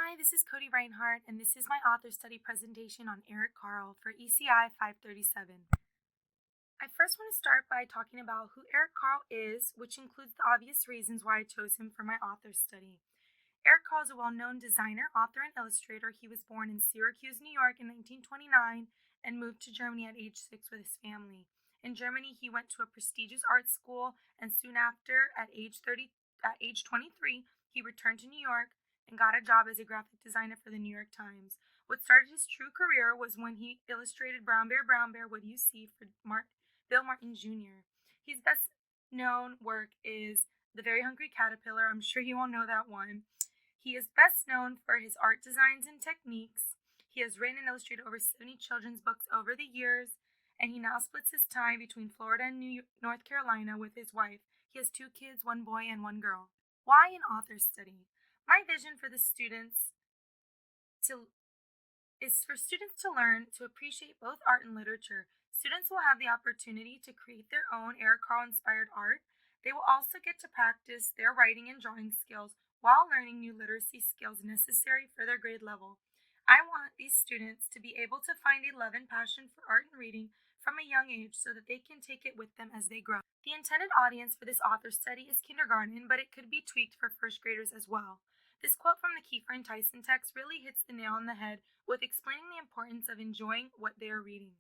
Hi, this is Cody Reinhardt, and this is my author study presentation on Eric Carle for ECI 537. I first want to start by talking about who Eric Carle is, which includes the obvious reasons why I chose him for my author study. Eric Carle is a well known designer, author, and illustrator. He was born in Syracuse, New York in 1929 and moved to Germany at age 6 with his family. In Germany, he went to a prestigious art school, and soon after, at age 23, he returned to New York and got a job as a graphic designer for the New York Times. What started his true career was when he illustrated Brown Bear, What Do You See for Bill Martin Jr. His best known work is The Very Hungry Caterpillar. I'm sure you all know that one. He is best known for his art designs and techniques. He has written and illustrated over 70 children's books over the years, and he now splits his time between Florida and North Carolina with his wife. He has two kids, one boy and one girl. Why an author study? My vision for the students to is for students to learn to appreciate both art and literature. Students will have the opportunity to create their own Eric Carle inspired art. They will also get to practice their writing and drawing skills while learning new literacy skills necessary for their grade level. I want these students to be able to find a love and passion for art and reading from a young age so that they can take it with them as they grow. The intended audience for this author study is kindergarten, but it could be tweaked for first graders as well. This quote from the Kiefer and Tyson text really hits the nail on the head with explaining the importance of enjoying what they are reading.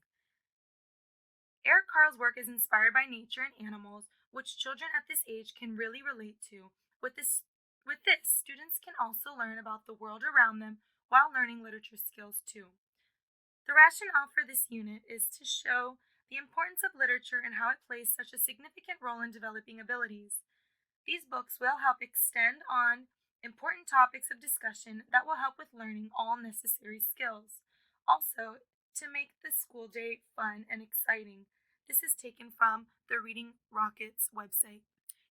Eric Carle's work is inspired by nature and animals, which children at this age can really relate to. With this, students can also learn about the world around them while learning literature skills too. The rationale for this unit is to show the importance of literature and how it plays such a significant role in developing abilities. These books will help extend on important topics of discussion that will help with learning all necessary skills. Also, to make the school day fun and exciting. This is taken from the Reading Rockets website.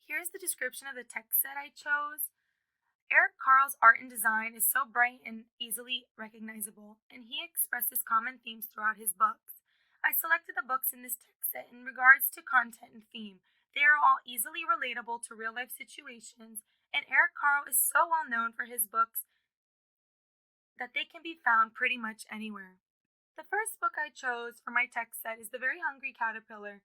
Here's the description of the text set I chose. Eric Carle's art and design is so bright and easily recognizable, and he expresses common themes throughout his books. I selected the books in this text set in regards to content and theme. They are all easily relatable to real life situations, and Eric Carle is so well known for his books that they can be found pretty much anywhere. The first book I chose for my text set is The Very Hungry Caterpillar.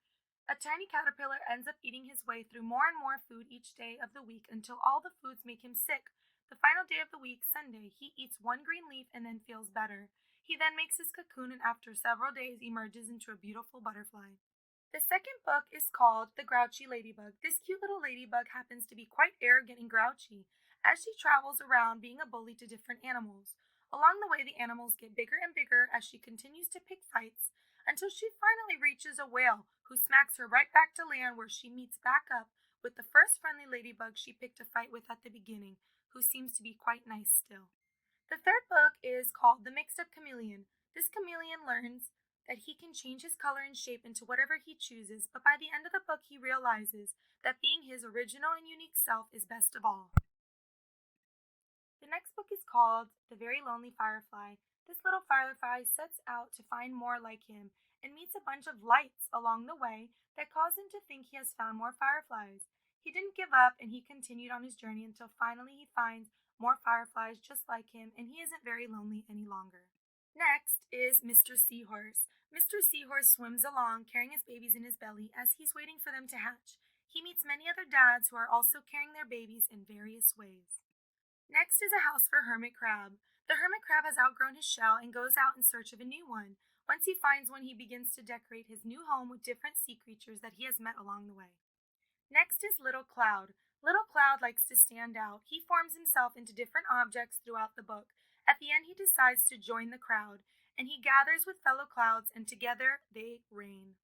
A tiny caterpillar ends up eating his way through more and more food each day of the week until all the foods make him sick. The final day of the week, Sunday, he eats one green leaf and then feels better. He then makes his cocoon and after several days emerges into a beautiful butterfly. The second book is called The Grouchy Ladybug. This cute little ladybug happens to be quite arrogant and grouchy as she travels around being a bully to different animals. Along the way, the animals get bigger and bigger as she continues to pick fights until she finally reaches a whale who smacks her right back to land where she meets back up with the first friendly ladybug she picked a fight with at the beginning, who seems to be quite nice still. The third book is called The Mixed Up Chameleon. This chameleon learns that he can change his color and shape into whatever he chooses, but by the end of the book he realizes that being his original and unique self is best of all. The next book is called The Very Lonely Firefly. This little firefly sets out to find more like him and meets a bunch of lights along the way that cause him to think he has found more fireflies. He didn't give up and he continued on his journey until finally he finds more fireflies just like him and he isn't very lonely any longer. Next is Mr. Seahorse. Mr. Seahorse swims along carrying his babies in his belly as he's waiting for them to hatch. He meets many other dads who are also carrying their babies in various ways. Next is a house for Hermit Crab. The hermit crab has outgrown his shell and goes out in search of a new one. Once he finds one, he begins to decorate his new home with different sea creatures that he has met along the way. Next is Little Cloud. Little Cloud likes to stand out. He forms himself into different objects throughout the book. At the end, he decides to join the crowd, and he gathers with fellow clouds, and together they reign.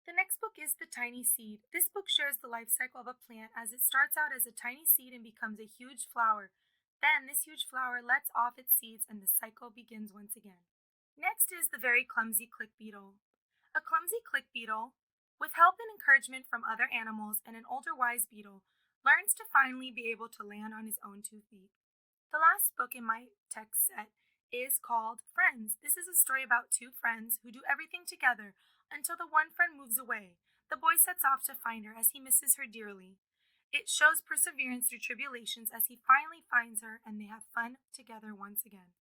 The next book is The Tiny Seed. This book shares the life cycle of a plant as it starts out as a tiny seed and becomes a huge flower. Then this huge flower lets off its seeds and the cycle begins once again. Next is The Very Clumsy Click Beetle. A clumsy click beetle, with help and encouragement from other animals and an older wise beetle, learns to finally be able to land on his own 2 feet. The last book in my text set is called Friends. This is a story about two friends who do everything together until the one friend moves away. The boy sets off to find her as he misses her dearly. It shows perseverance through tribulations as he finally finds her and they have fun together once again.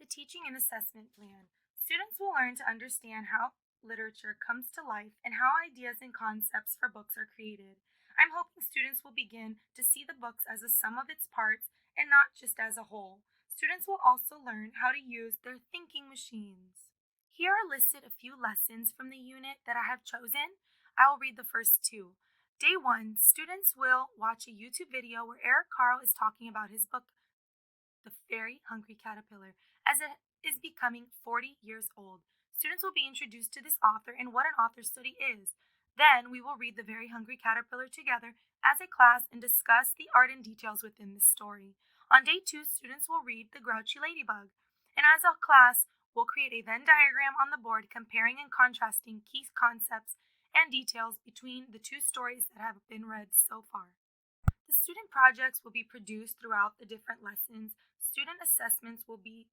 The teaching and assessment plan. Students will learn to understand how literature comes to life and how ideas and concepts for books are created. I'm hoping students will begin to see the books as a sum of its parts and not just as a whole. Students will also learn how to use their thinking machines. Here are listed a few lessons from the unit that I have chosen. I will read the first two. Day 1, students will watch a YouTube video where Eric Carle is talking about his book, The Very Hungry Caterpillar, as it is becoming 40 years old. Students will be introduced to this author and what an author study is. Then we will read The Very Hungry Caterpillar together as a class and discuss the art and details within this story. On day 2, students will read The Grouchy Ladybug. And as a class, we'll create a Venn diagram on the board comparing and contrasting key concepts and details between the two stories that have been read so far. The student projects will be produced throughout the different lessons. Student assessments will be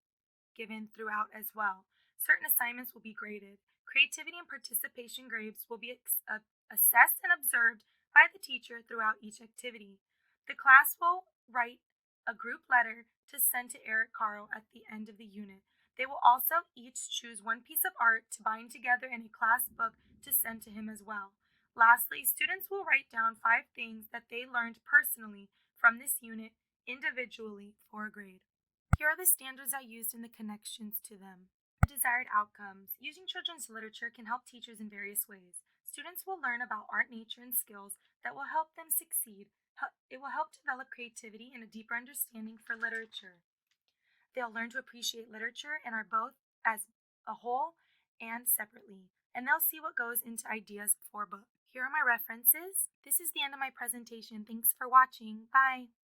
given throughout as well. Certain assignments will be graded. Creativity and participation grades will be assessed and observed by the teacher throughout each activity. The class will write a group letter to send to Eric Carle at the end of the unit. They will also each choose one piece of art to bind together in a class book to send to him as well. Lastly, students will write down 5 things that they learned personally from this unit individually for a grade. Here are the standards I used and the connections to them. Desired outcomes. Using children's literature can help teachers in various ways. Students will learn about art, nature, and skills that will help them succeed. It will help develop creativity and a deeper understanding for literature. They'll learn to appreciate literature and are both as a whole and separately. And they'll see what goes into ideas for a book. Here are my references. This is the end of my presentation. Thanks for watching. Bye.